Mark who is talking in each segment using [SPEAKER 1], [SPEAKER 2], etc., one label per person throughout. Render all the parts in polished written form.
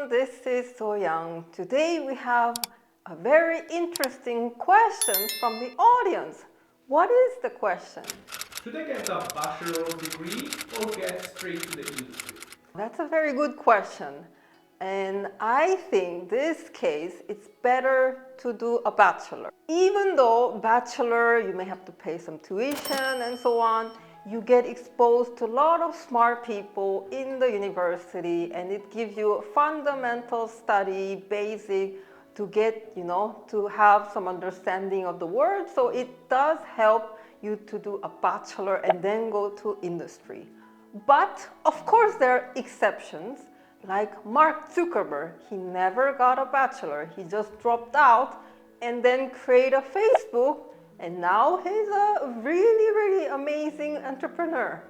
[SPEAKER 1] everyone, this is So Young. Today we have a very interesting question from the audience. What is the question?
[SPEAKER 2] Should I get a bachelor degree or get straight to the industry?
[SPEAKER 1] That's a very good question. And I think this case it's better to do a bachelor. Even though bachelor you may have to pay some tuition and so on, you get exposed to a lot of smart people in the university and it gives you a fundamental study, basic, to get, to have some understanding of the world. So it does help you to do a bachelor and then go to industry. But of course there are exceptions, like Mark Zuckerberg. He never got a bachelor. He just dropped out and then created a Facebook, and now he's a really, really amazing entrepreneur.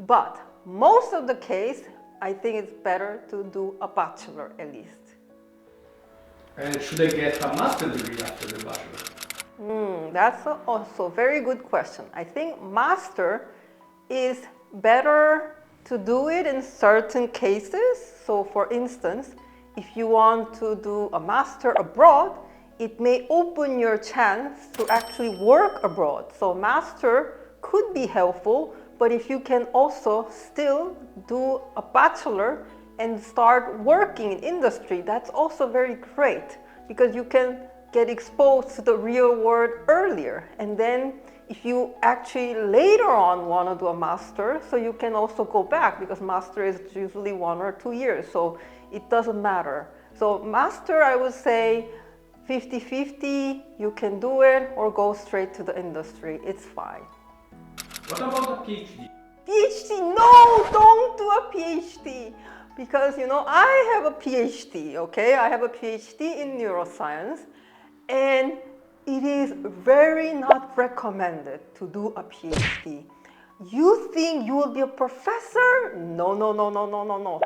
[SPEAKER 1] But most of the case, I think it's better to do a bachelor at least.
[SPEAKER 2] And should I get a master degree after the bachelor?
[SPEAKER 1] That's also a very good question. I think master is better to do it in certain cases. So for instance, if you want to do a master abroad, it may open your chance to actually work abroad. So master could be helpful, but if you can also still do a bachelor and start working in industry, that's also very great because you can get exposed to the real world earlier. And then if you actually later on want to do a master, so you can also go back because master is usually 1 or 2 years, so it doesn't matter. So master, I would say 50-50, you can do it or go straight to the industry, it's fine.
[SPEAKER 2] What about a PhD?
[SPEAKER 1] PhD, no, don't do a PhD. Because, I have a PhD, okay? I have a PhD in neuroscience, and it is very not recommended to do a PhD. You think you will be a professor? No, no, no, no, no, no, no.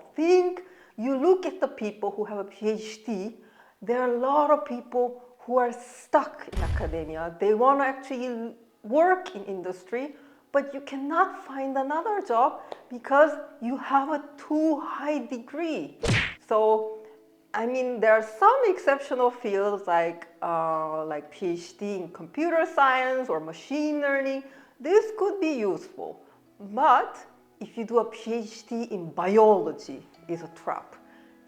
[SPEAKER 1] You look at the people who have a PhD, there are a lot of people who are stuck in academia. They want to actually work in industry, but you cannot find another job because you have a too high degree. So, there are some exceptional fields like PhD in computer science or machine learning. This could be useful. But if you do a PhD in biology, it's a trap.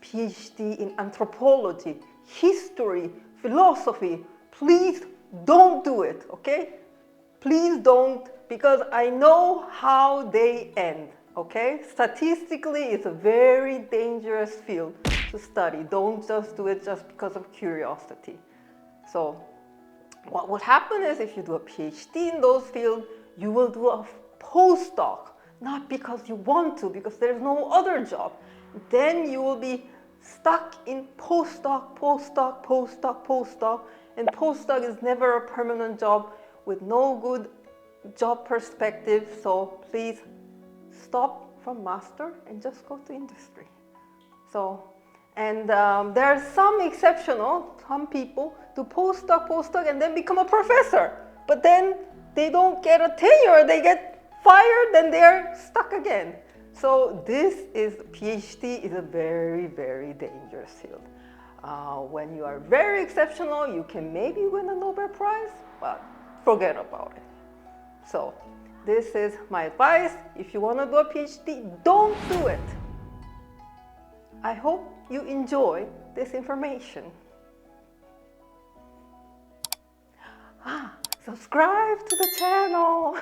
[SPEAKER 1] PhD in anthropology, history, philosophy, please don't do it, okay? Please don't, because I know how they end, okay? Statistically, it's a very dangerous field to study. Don't just do it just because of curiosity. So what would happen is if you do a PhD in those fields, you will do a postdoc, not because you want to, because there's no other job. Then you will be stuck in postdoc, postdoc, postdoc, postdoc, and postdoc is never a permanent job with no good job perspective. So please stop from master and just go to industry. So, and there are some some people do postdoc, and then become a professor. But then they don't get a tenure, they get fired, and they're stuck again. So PhD is a very, very dangerous field. When you are very exceptional, you can maybe win a Nobel Prize, but forget about it. So this is my advice. If you want to do a PhD, don't do it. I hope you enjoy this information. Subscribe to the channel.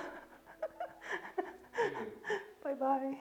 [SPEAKER 1] Bye-bye.